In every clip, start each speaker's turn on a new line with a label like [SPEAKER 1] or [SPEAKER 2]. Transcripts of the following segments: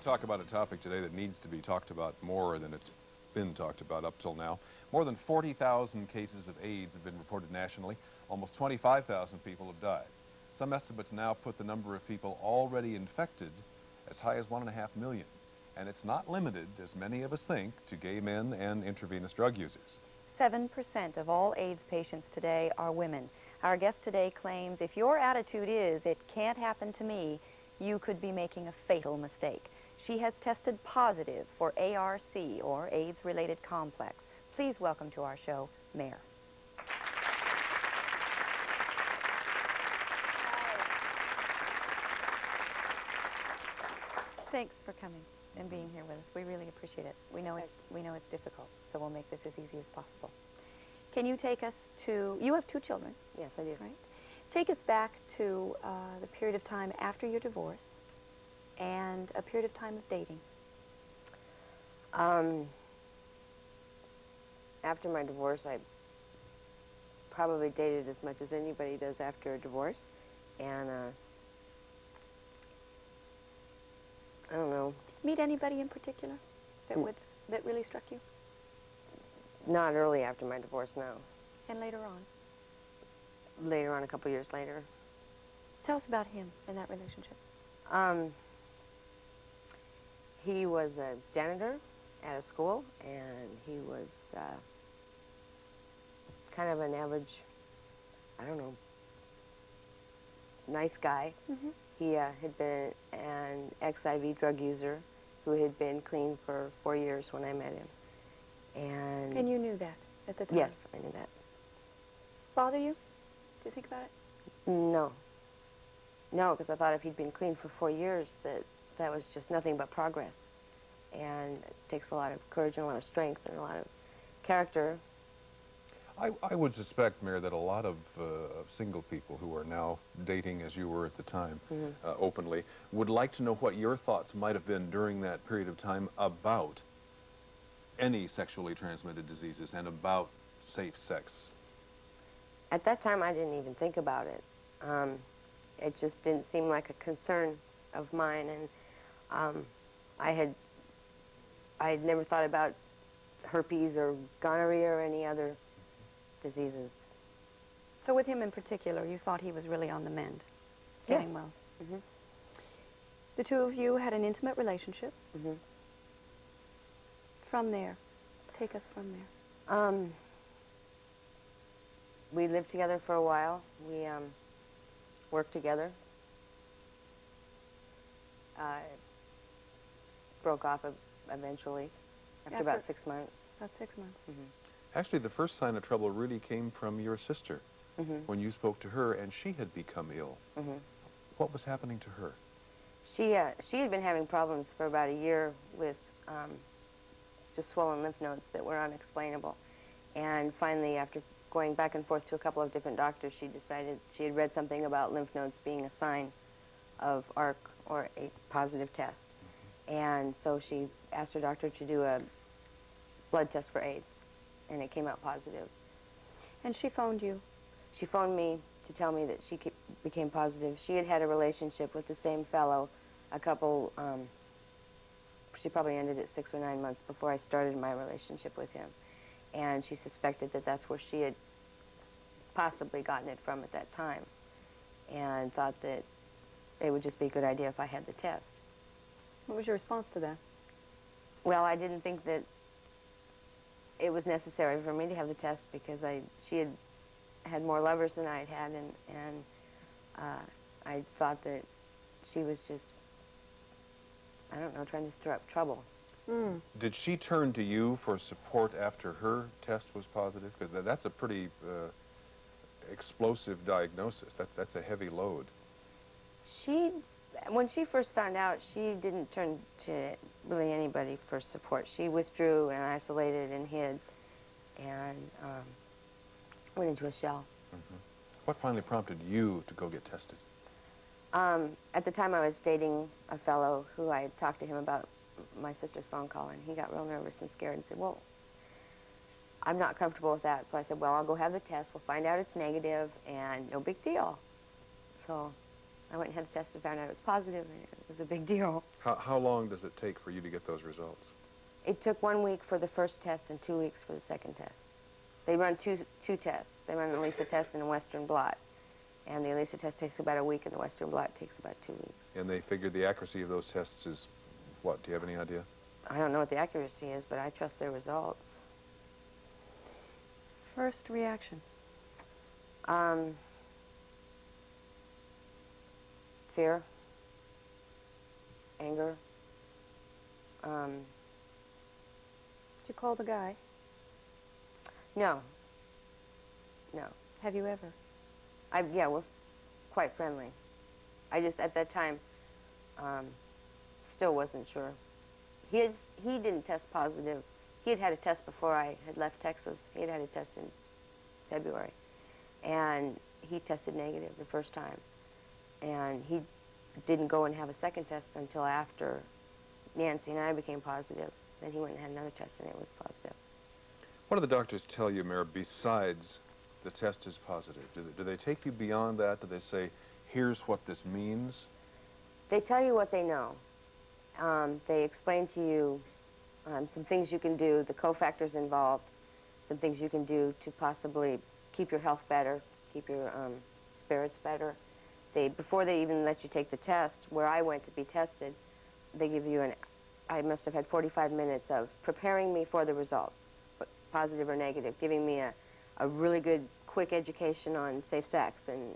[SPEAKER 1] to talk about a topic today that needs to be talked about more than it's been talked about up till now. More than 40,000 cases of AIDS have been reported nationally. Almost 25,000 people have died. Some estimates now put the number of people already infected as high as 1.5 million. And it's not limited, as many of us think, to gay men and intravenous drug users.
[SPEAKER 2] 7% of all AIDS patients today are women. Our guest today claims if your attitude is, "It can't happen to me," you could be making a fatal mistake. She has tested positive for ARC, or AIDS-related complex. Please welcome to our show, Mair. Thanks for coming and being here with us. We really appreciate it. We know it's difficult, so we'll make this as easy as possible. Can you take us to, you have 2 children.
[SPEAKER 3] Yes, I do.
[SPEAKER 2] Right? Take us back to the period of time after your divorce and a period of time of dating.
[SPEAKER 3] After my divorce, I probably dated as much as anybody does after a divorce, and I don't know.
[SPEAKER 2] Meet anybody in particular that really struck you?
[SPEAKER 3] Not early after my divorce, no.
[SPEAKER 2] And later on?
[SPEAKER 3] Later on, a couple years later.
[SPEAKER 2] Tell us about him and that relationship.
[SPEAKER 3] He was a janitor at a school, and he was kind of an average, I don't know, nice guy.
[SPEAKER 2] Mm-hmm.
[SPEAKER 3] He had been an ex-IV drug user who had been clean for 4 years when I met him.
[SPEAKER 2] And you knew that at the time?
[SPEAKER 3] Yes, I knew that.
[SPEAKER 2] Bother you? Do you think about it?
[SPEAKER 3] No. No, because I thought if he'd been clean for 4 years, that was just nothing but progress. And it takes a lot of courage and a lot of strength and a lot of character.
[SPEAKER 1] I would suspect, Mair, that a lot of single people who are now dating as you were at the time, openly, would like to know what your thoughts might have been during that period of time about any sexually transmitted diseases and about safe sex.
[SPEAKER 3] At that time, I didn't even think about it. It just didn't seem like a concern of mine, and I had never thought about herpes or gonorrhea or any other diseases.
[SPEAKER 2] So with him in particular, you thought he was really on the mend, getting
[SPEAKER 3] Yes.
[SPEAKER 2] well.
[SPEAKER 3] Mm-hmm.
[SPEAKER 2] The 2 of you had an intimate relationship.
[SPEAKER 3] Mm-hmm.
[SPEAKER 2] From there, take us from there.
[SPEAKER 3] We lived together for a while. We worked together. Broke off eventually after about 6 months.
[SPEAKER 2] About 6 months.
[SPEAKER 3] Mm-hmm.
[SPEAKER 1] Actually, the first sign of trouble really came from your sister, when you spoke to her and she had become ill.
[SPEAKER 3] Mm-hmm.
[SPEAKER 1] What was happening to her?
[SPEAKER 3] She had been having problems for about a year with just swollen lymph nodes that were unexplainable. And finally, after going back and forth to a couple of different doctors, she decided she had read something about lymph nodes being a sign of ARC, or a positive test. And so she asked her doctor to do a blood test for AIDS, and it came out positive.
[SPEAKER 2] And she phoned you?
[SPEAKER 3] She phoned me to tell me that she became positive. She had had a relationship with the same fellow a couple, she probably ended it 6 or 9 months before I started my relationship with him. And she suspected that that's where she had possibly gotten it from at that time, and thought that it would just be a good idea if I had the test.
[SPEAKER 2] What was your response to that?
[SPEAKER 3] Well, I didn't think that it was necessary for me to have the test because she had more lovers than I had had, and I thought that she was just, I don't know, trying to stir up trouble.
[SPEAKER 2] Mm.
[SPEAKER 1] Did she turn to you for support after her test was positive? Because that's a pretty explosive diagnosis. That's a heavy load.
[SPEAKER 3] When she first found out, she didn't turn to really anybody for support. She withdrew and isolated and hid and went into a shell.
[SPEAKER 1] Mm-hmm. What finally prompted you to go get tested?
[SPEAKER 3] At the time, I was dating a fellow who I had talked to him about my sister's phone call, and he got real nervous and scared and said, well, I'm not comfortable with that. So I said, well, I'll go have the test. We'll find out it's negative, and no big deal. So I went and had the test and found out it was positive, and it was a big deal.
[SPEAKER 1] How long does it take for you to get those results?
[SPEAKER 3] It took 1 week for the first test and 2 weeks for the second test. They run two tests. They run an ELISA test and a Western blot. And the ELISA test takes about a week, and the Western blot takes about 2 weeks.
[SPEAKER 1] And they figured the accuracy of those tests is what? Do you have any idea?
[SPEAKER 3] I don't know what the accuracy is, but I trust their results.
[SPEAKER 2] First reaction?
[SPEAKER 3] Fear, anger.
[SPEAKER 2] Did you call the guy?
[SPEAKER 3] No. No.
[SPEAKER 2] Have you ever?
[SPEAKER 3] Yeah, we're quite friendly. I just, at that time, still wasn't sure. He didn't test positive. He had had a test before I had left Texas. He had had a test in February. And he tested negative the first time. And he didn't go and have a second test until after Nancy and I became positive. Then he went and had another test, and it was positive.
[SPEAKER 1] What do the doctors tell you, Mair, besides the test is positive? Do they take you beyond that? Do they say, here's what this means?
[SPEAKER 3] They tell you what they know. They explain to you some things you can do, the cofactors involved, some things you can do to possibly keep your health better, keep your spirits better. Before they even let you take the test, where I went to be tested, they give you I must have had 45 minutes of preparing me for the results, positive or negative, giving me a really good, quick education on safe sex and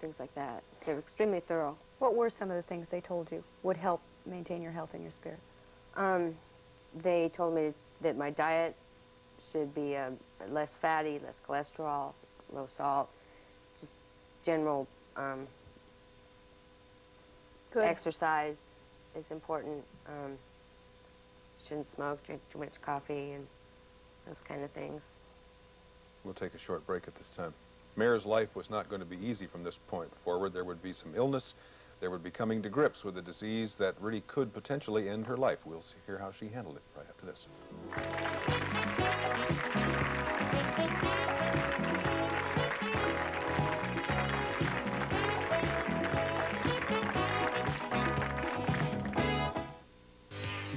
[SPEAKER 3] things like that. They're extremely thorough.
[SPEAKER 2] What were some of the things they told you would help maintain your health and your spirits?
[SPEAKER 3] They told me that my diet should be less fatty, less cholesterol, low salt, just general
[SPEAKER 2] Good.
[SPEAKER 3] Exercise is important. Shouldn't smoke, drink too much coffee, and those kind of things.
[SPEAKER 1] We'll take a short break at this time. Mair's life was not going to be easy from this point forward. There would be some illness. There would be coming to grips with a disease that really could potentially end her life. We'll hear how she handled it right after this.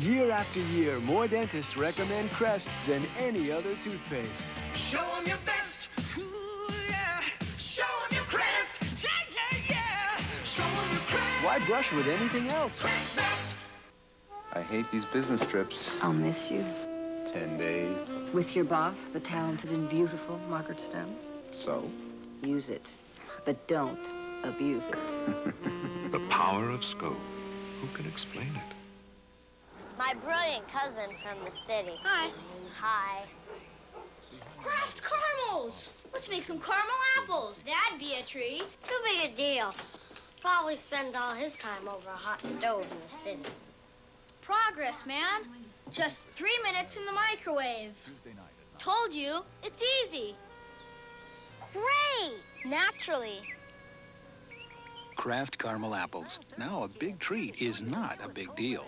[SPEAKER 4] Year after year, more dentists recommend Crest than any other toothpaste.
[SPEAKER 5] Show 'em your best. Ooh, yeah. Show 'em your Crest. Yeah, yeah, yeah. Show 'em your Crest.
[SPEAKER 4] Why brush with anything else?
[SPEAKER 5] Crest best.
[SPEAKER 6] I hate these business trips.
[SPEAKER 7] I'll miss you.
[SPEAKER 6] 10 days.
[SPEAKER 7] With your boss, the talented and beautiful Margaret Stone.
[SPEAKER 6] So?
[SPEAKER 7] Use it, but don't abuse it.
[SPEAKER 8] The power of scope. Who can explain it?
[SPEAKER 9] My brilliant cousin from the city.
[SPEAKER 10] Hi.
[SPEAKER 9] Hi.
[SPEAKER 10] Kraft caramels! Let's make some caramel apples. That'd be a treat.
[SPEAKER 9] Too big a deal. Probably spends all his time over a hot stove in the city.
[SPEAKER 10] Progress, man. Just 3 minutes in the microwave. Told you, it's easy.
[SPEAKER 9] Great! Naturally.
[SPEAKER 11] Kraft caramel apples. Now a big treat is not a big deal.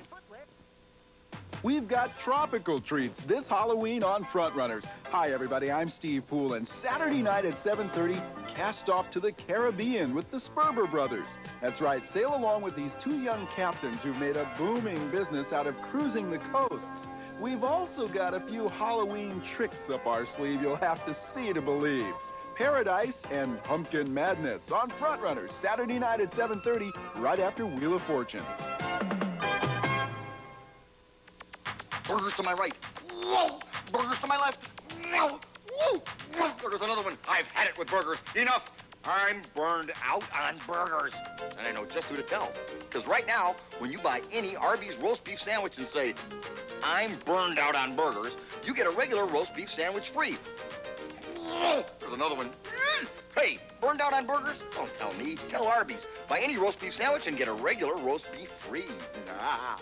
[SPEAKER 12] We've got tropical treats this Halloween on Frontrunners. Hi, everybody. I'm Steve Poole, and Saturday night at 7:30, cast off to the Caribbean with the Sperber Brothers. That's right. Sail along with these two young captains who've made a booming business out of cruising the coasts. We've also got a few Halloween tricks up our sleeve you'll have to see to believe. Paradise and Pumpkin Madness on Frontrunners, Saturday night at 7:30, right after Wheel of Fortune.
[SPEAKER 13] Burgers to my right. Whoa! Burgers to my left. Whoa! Whoa! There's another one. I've had it with burgers. Enough. I'm burned out on burgers. And I know just who to tell. Because right now, when you buy any Arby's roast beef sandwich and say, I'm burned out on burgers, you get a regular roast beef sandwich free. Whoa! There's another one. Hey, burned out on burgers? Don't tell me. Tell Arby's. Buy any roast beef sandwich and get a regular roast beef free. Nah.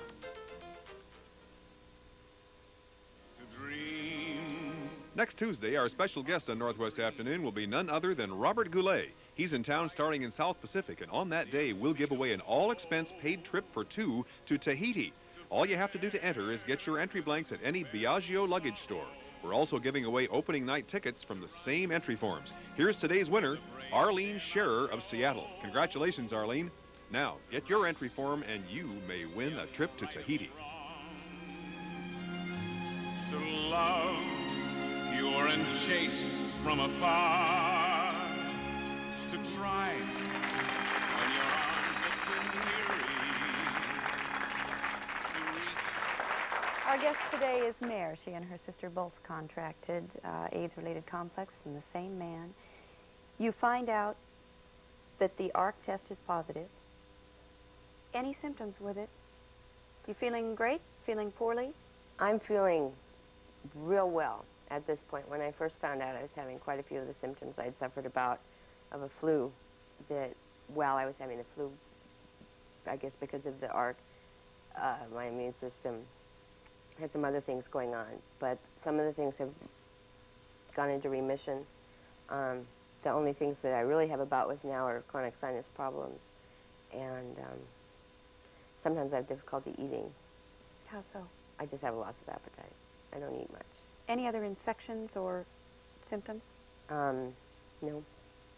[SPEAKER 1] Next Tuesday, our special guest on Northwest Afternoon will be none other than Robert Goulet. He's in town starting in South Pacific, and on that day, we'll give away an all-expense paid trip for two to Tahiti. All you have to do to enter is get your entry blanks at any Biagio luggage store. We're also giving away opening night tickets from the same entry forms. Here's today's winner, Arlene Scherer of Seattle. Congratulations, Arlene. Now, get your entry form and you may win a trip to Tahiti.
[SPEAKER 5] To love pure and chaste from afar, to try when your arms have been weary.
[SPEAKER 2] Our guest today is Mair. She and her sister both contracted AIDS-related complex from the same man. You find out that the ARC test is positive. Any symptoms with it? You feeling great? Feeling poorly?
[SPEAKER 3] I'm feeling real well at this point. When I first found out, I was having quite a few of the symptoms I'd suffered about of a flu that while I was having the flu, I guess because of the ARC, my immune system had some other things going on, but some of the things have gone into remission. The only things that I really have a bout with now are chronic sinus problems, and sometimes I have difficulty eating.
[SPEAKER 2] How so?
[SPEAKER 3] I just have a loss of appetite. I don't eat much.
[SPEAKER 2] Any other infections or symptoms?
[SPEAKER 3] No,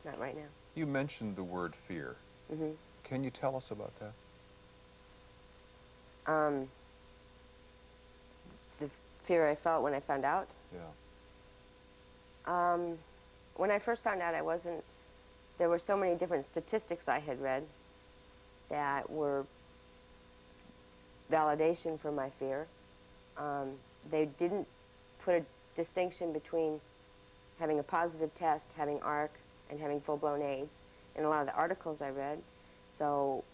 [SPEAKER 3] not right now.
[SPEAKER 1] You mentioned the word fear.
[SPEAKER 3] Mm-hmm.
[SPEAKER 1] Can you tell us about that?
[SPEAKER 3] The fear I felt when I found out?
[SPEAKER 1] Yeah.
[SPEAKER 3] When I first found out, there were so many different statistics I had read that were validation for my fear. They didn't put a distinction between having a positive test, having ARC, and having full-blown AIDS in a lot of the articles I read. So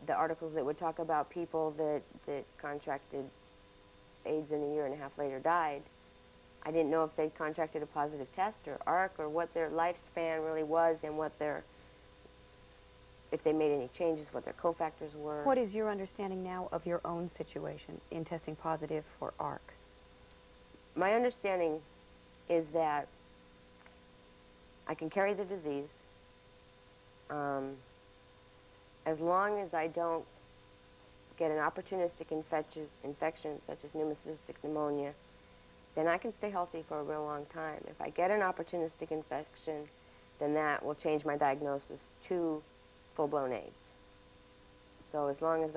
[SPEAKER 3] the articles that would talk about people that contracted AIDS and a year and a half later died, I didn't know if they'd contracted a positive test or ARC or what their lifespan really was and if they made any changes, what their cofactors were.
[SPEAKER 2] What is your understanding now of your own situation in testing positive for ARC?
[SPEAKER 3] My understanding is that I can carry the disease as long as I don't get an opportunistic infection such as pneumocystic pneumonia, then I can stay healthy for a real long time. If I get an opportunistic infection, then that will change my diagnosis to full-blown AIDS. So as long as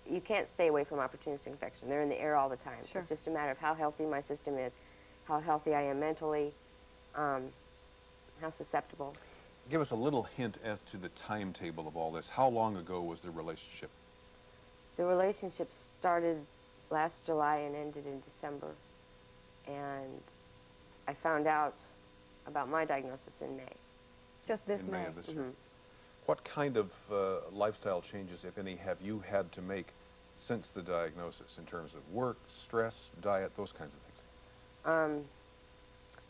[SPEAKER 3] you can't stay away from opportunistic infection. They're in the air all the time.
[SPEAKER 2] Sure.
[SPEAKER 3] It's just a matter of how healthy my system is, how healthy I am mentally, how susceptible.
[SPEAKER 1] Give us a little hint as to the timetable of all this. How long ago was the relationship?
[SPEAKER 3] The relationship started last July and ended in December. And I found out about my diagnosis in May.
[SPEAKER 2] Just this
[SPEAKER 1] in May of this year.
[SPEAKER 3] Mm-hmm.
[SPEAKER 1] What kind of lifestyle changes, if any, have you had to make since the diagnosis in terms of work, stress, diet, those kinds of things?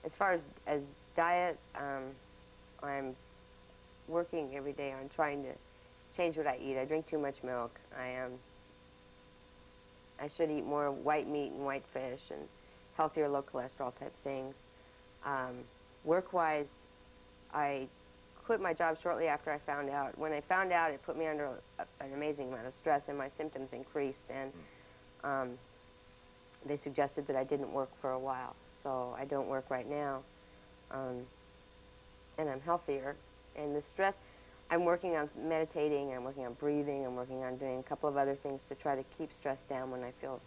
[SPEAKER 3] As far as diet, I'm working every day on trying to change what I eat. I drink too much milk. I should eat more white meat and white fish and healthier, low cholesterol type things. Work-wise, I quit my job shortly after I found out. When I found out, it put me under an amazing amount of stress, and my symptoms increased, and they suggested that I didn't work for a while. So I don't work right now, and I'm healthier. And the stress, I'm working on meditating, I'm working on breathing, I'm working on doing a couple of other things to try to keep stress down when I feel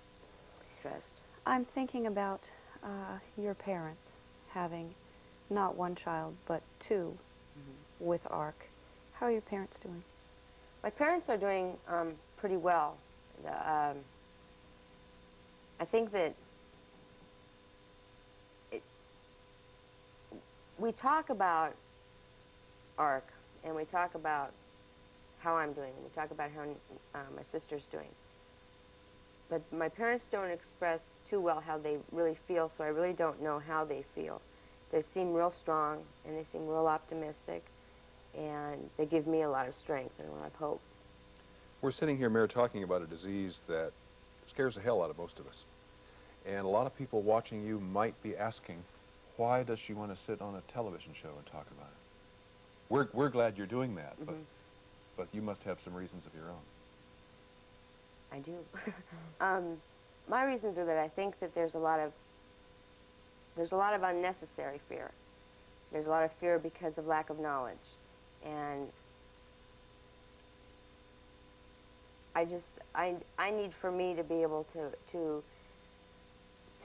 [SPEAKER 3] stressed.
[SPEAKER 2] I'm thinking about your parents having not one child, but two with ARC. How are your parents doing?
[SPEAKER 3] My parents are doing pretty well. I think that we talk about ARC, and we talk about how I'm doing, and we talk about how my sister's doing. But my parents don't express too well how they really feel, so I really don't know how they feel. They seem real strong, and they seem real optimistic, and they give me a lot of strength and a lot of hope.
[SPEAKER 1] We're sitting here, Mair, talking about a disease that scares the hell out of most of us. And a lot of people watching you might be asking, why does she want to sit on a television show and talk about it? We're glad you're doing that, but you must have some reasons of your own.
[SPEAKER 3] I do. My reasons are that I think that there's a lot of unnecessary fear. There's a lot of fear because of lack of knowledge. And I need for me to be able to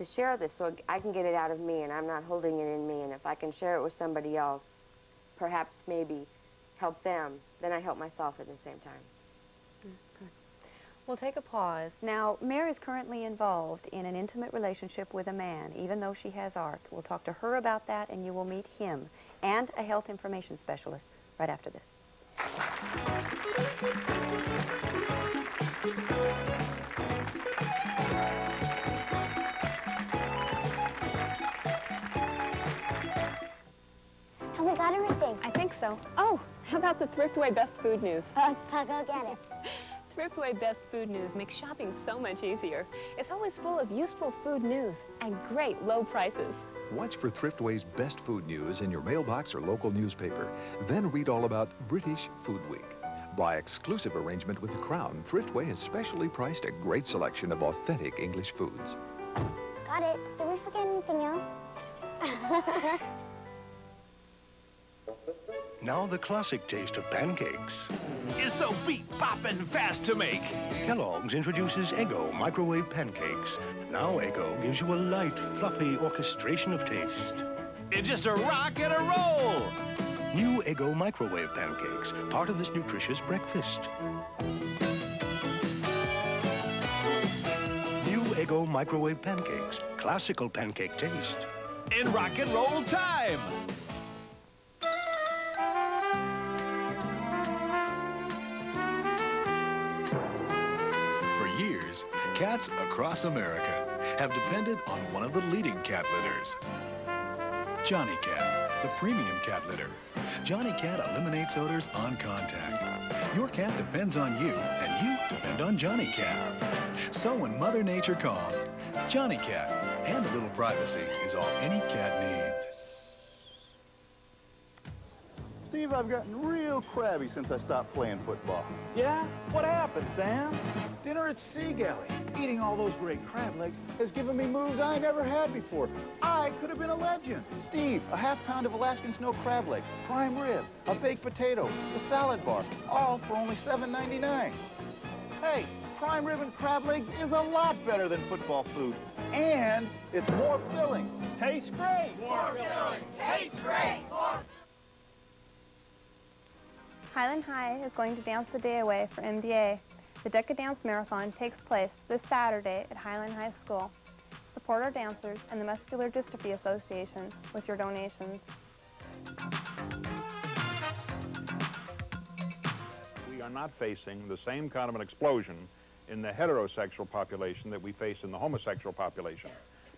[SPEAKER 3] share this so I can get it out of me and I'm not holding it in me. And if I can share it with somebody else, perhaps maybe help them, then I help myself at the same time.
[SPEAKER 2] That's good. We'll take a pause. Now, Mair is currently involved in an intimate relationship with a man, even though she has ARC. We'll talk to her about that, and you will meet him and a health information specialist right after this.
[SPEAKER 14] Have we got everything?
[SPEAKER 15] I think so. Oh, how about the Thriftway Best Food News?
[SPEAKER 14] Let's go get it.
[SPEAKER 15] Thriftway Best Food News makes shopping so much easier. It's always full of useful food news and great low prices.
[SPEAKER 16] Watch for Thriftway's Best Food News in your mailbox or local newspaper. Then read all about British Food Week. By exclusive arrangement with the Crown, Thriftway has specially priced a great selection of authentic English foods.
[SPEAKER 14] Got it. Did we forget anything else?
[SPEAKER 17] Now the classic taste of pancakes.
[SPEAKER 18] Is so beat-boppin' fast to make.
[SPEAKER 17] Kellogg's introduces Eggo microwave pancakes. Now Eggo gives you a light, fluffy orchestration of taste.
[SPEAKER 18] It's just a rock and a roll.
[SPEAKER 17] New Eggo microwave pancakes, part of this nutritious breakfast. New Eggo microwave pancakes, classical pancake taste.
[SPEAKER 18] In rock and roll time.
[SPEAKER 19] Cats across America have depended on one of the leading cat litters. Johnny Cat, the premium cat litter. Johnny Cat eliminates odors on contact. Your cat depends on you, and you depend on Johnny Cat. So when Mother Nature calls, Johnny Cat and a little privacy is all any cat needs.
[SPEAKER 12] Steve, I've gotten real crabby since I stopped playing football.
[SPEAKER 20] Yeah? What happened, Sam?
[SPEAKER 12] Dinner at Sea Galley. Eating all those great crab legs has given me moves I never had before. I could have been a legend. Steve, a half-pound of Alaskan snow crab legs, prime rib, a baked potato, a salad bar, all for only $7.99. Hey, prime rib and crab legs is a lot better than football food. And it's more filling.
[SPEAKER 20] Tastes great.
[SPEAKER 5] More filling. Tastes great. More.
[SPEAKER 21] Highland High is going to dance the day away for MDA. The Decadance Marathon takes place this Saturday at Highland High School. Support our dancers and the Muscular Dystrophy Association with your donations.
[SPEAKER 22] We are not facing the same kind of an explosion in the heterosexual population that we face in the homosexual population.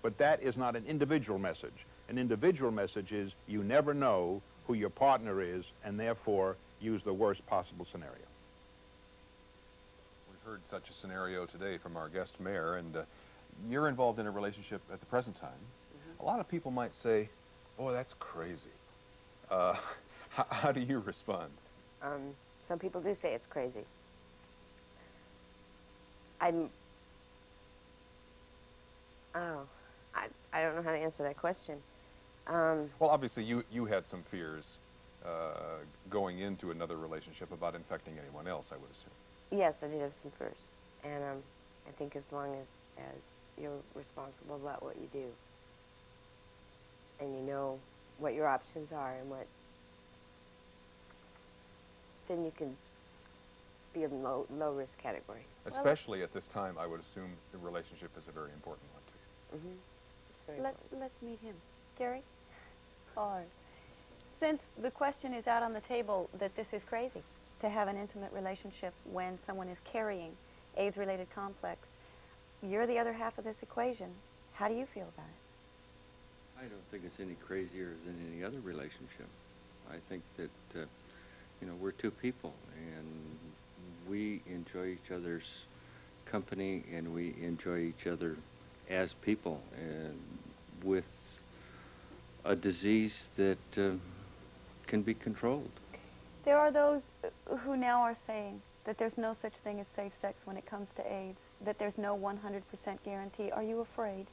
[SPEAKER 22] But that is not an individual message. An individual message is you never know who your partner is, and therefore use the worst possible scenario.
[SPEAKER 1] We've heard such a scenario today from our guest Mair, and you're involved in a relationship at the present time. A lot of people might say, oh, that's crazy. How do you respond?
[SPEAKER 3] Some people do say it's crazy. I don't know how to answer that question.
[SPEAKER 1] Well, obviously you had some fears going into another relationship about infecting anyone else, I would assume.
[SPEAKER 3] Yes, I did have some fears. And I think as long as you're responsible about what you do, and you know what your options are and then you can be in low risk category.
[SPEAKER 1] Especially at this time, I would assume the relationship is a very important one to you.
[SPEAKER 3] It's very important.
[SPEAKER 2] Let's meet him. Gary? All right. Since the question is out on the table that this is crazy, to have an intimate relationship when someone is carrying AIDS-related complex, you're the other half of this equation. How do you feel about it?
[SPEAKER 23] I don't think it's any crazier than any other relationship. I think that, you know, we're two people, and we enjoy each other's company, and we enjoy each other as people, and with a disease that can be controlled.
[SPEAKER 2] There are those who now are saying that there's no such thing as safe sex when it comes to AIDS, that there's no 100% guarantee. Are you afraid?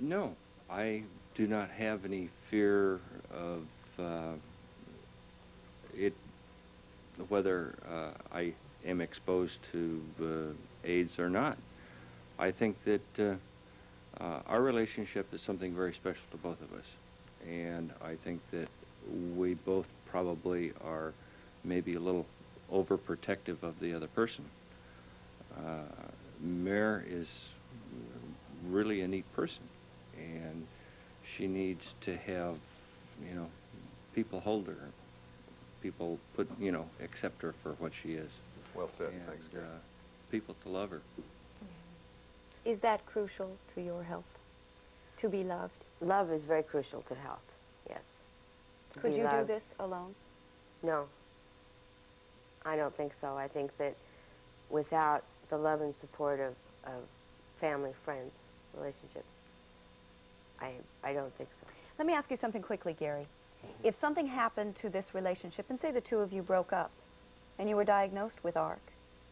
[SPEAKER 23] No, I do not have any fear of it, whether I am exposed to AIDS or not. I think that our relationship is something very special to both of us. And I think that we both probably are maybe a little overprotective of the other person. Mair is really a neat person, and she needs to have, you know, people hold her, people accept her for what she is.
[SPEAKER 1] Well said.
[SPEAKER 23] And,
[SPEAKER 1] thanks, Gary.
[SPEAKER 23] People to love her.
[SPEAKER 2] Is that crucial to your health, to be loved?
[SPEAKER 3] Love is very crucial to health, yes.
[SPEAKER 2] Could you do this alone?
[SPEAKER 3] No. I don't think so. I think that without the love and support of family, friends, relationships, I don't think so.
[SPEAKER 2] Let me ask you something quickly, Gary. If something happened to this relationship, and say the two of you broke up, and you were diagnosed with ARC,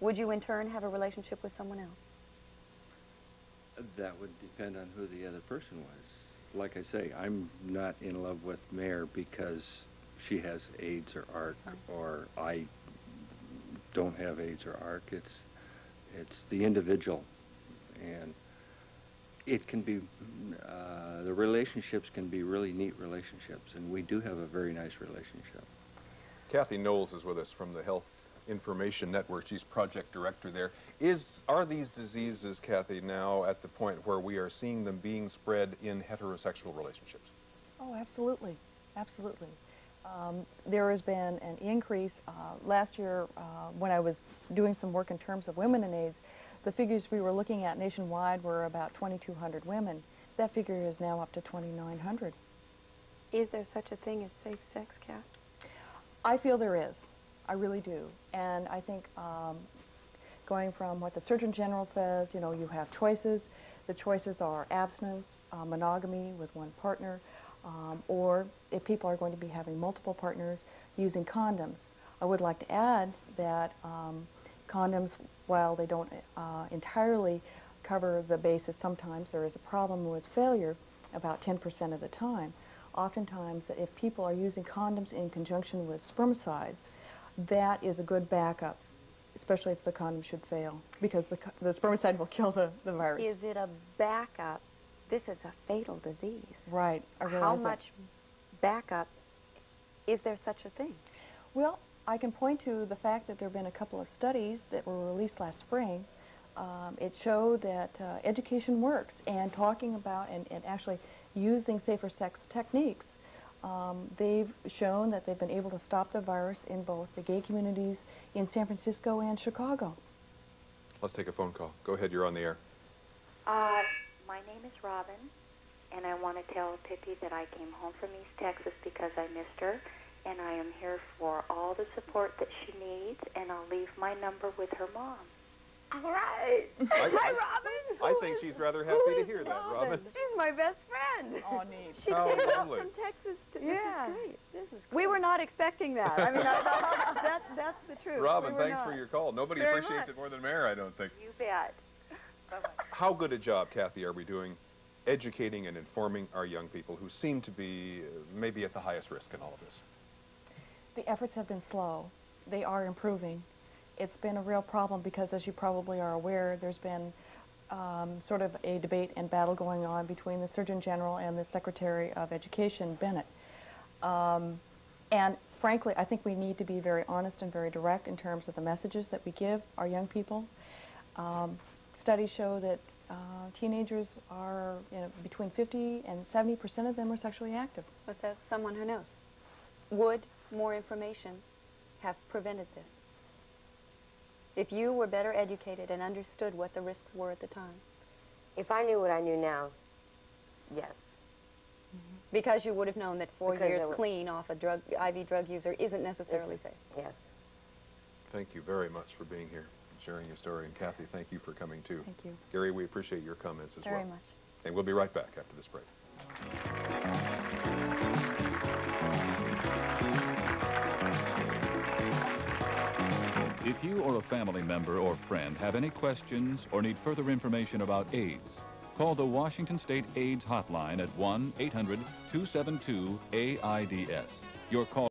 [SPEAKER 2] would you in turn have a relationship with someone else?
[SPEAKER 23] That would depend on who the other person was. Like I say, I'm not in love with Mair because she has AIDS or ARC, or I don't have AIDS or ARC. It's the individual, and it can be, the relationships can be really neat relationships, and we do have a very nice relationship.
[SPEAKER 1] Kathy Knowles is with us from the Health Information Network. She's project director there. Are these diseases, Kathy, now at the point where we are seeing them being spread in heterosexual relationships?
[SPEAKER 4] Oh, absolutely. Absolutely. There has been an increase. Last year, when I was doing some work in terms of women and AIDS, the figures we were looking at nationwide were about 2,200 women. That figure is now up to 2,900.
[SPEAKER 2] Is there such a thing as safe sex, Kath?
[SPEAKER 4] I feel there is. I really do. And I think going from what the Surgeon General says, you know, you have choices. The choices are abstinence, monogamy with one partner, or if people are going to be having multiple partners, using condoms. I would like to add that condoms, while they don't entirely cover the basis, sometimes there is a problem with failure about 10% of the time. Oftentimes, if people are using condoms in conjunction with spermicides, that is a good backup, especially if the condom should fail, because the spermicide will kill the virus.
[SPEAKER 2] Is it a backup? This is a fatal disease.
[SPEAKER 4] Right.
[SPEAKER 2] How much backup, is there such a thing?
[SPEAKER 4] Well, I can point to the fact that there have been a couple of studies that were released last spring. It showed that education works, and talking about and actually using safer sex techniques, they've shown that they've been able to stop the virus in both the gay communities in San Francisco and Chicago.
[SPEAKER 1] Let's take a phone call. Go ahead, you're on the air.
[SPEAKER 6] My name is Robin, and I want to tell Pippi that I came home from East Texas because I missed her, and I am here for all the support that she needs, and I'll leave my number with her mom.
[SPEAKER 2] All right. Hi, Robin.
[SPEAKER 1] I think she's rather happy to hear that, Robin.
[SPEAKER 2] She's my best friend.
[SPEAKER 4] Oh, neat.
[SPEAKER 2] She
[SPEAKER 1] How
[SPEAKER 2] came out
[SPEAKER 1] lovely.
[SPEAKER 2] from Texas. This
[SPEAKER 3] Yeah.
[SPEAKER 2] is great.
[SPEAKER 3] This is
[SPEAKER 2] We were not expecting that. I mean, that's the truth.
[SPEAKER 1] Robin,
[SPEAKER 2] We were
[SPEAKER 1] thanks
[SPEAKER 2] not.
[SPEAKER 1] for your call. Nobody
[SPEAKER 2] Very
[SPEAKER 1] appreciates
[SPEAKER 2] much.
[SPEAKER 1] it more than Mair, I don't think.
[SPEAKER 6] You bet. Bye-bye.
[SPEAKER 1] How good a job, Kathy, are we doing educating and informing our young people who seem to be maybe at the highest risk in all of this?
[SPEAKER 4] The efforts have been slow. They are improving. It's been a real problem because, as you probably are aware, there's been sort of a debate and battle going on between the Surgeon General and the Secretary of Education, Bennett. And frankly, I think we need to be very honest and very direct in terms of the messages that we give our young people. Studies show that teenagers are, between 50 and 70% of them are sexually active.
[SPEAKER 2] What's that? Someone who knows. Would more information have prevented this? If you were better educated and understood what the risks were at the time?
[SPEAKER 3] If I knew what I knew now, yes.
[SPEAKER 2] Because you would have known that 4
[SPEAKER 3] Because
[SPEAKER 2] years
[SPEAKER 3] I would-
[SPEAKER 2] clean off a IV drug user isn't necessarily safe.
[SPEAKER 3] Yes.
[SPEAKER 1] Thank you very much for being here and sharing your story. And Kathy, thank you for coming too.
[SPEAKER 4] Thank you.
[SPEAKER 1] Gary, we appreciate your comments as well.
[SPEAKER 2] Very much.
[SPEAKER 1] And we'll be right back after this break.
[SPEAKER 7] If you or a family member or friend have any questions or need further information about AIDS, call the Washington State AIDS Hotline at 1-800-272-AIDS. Your call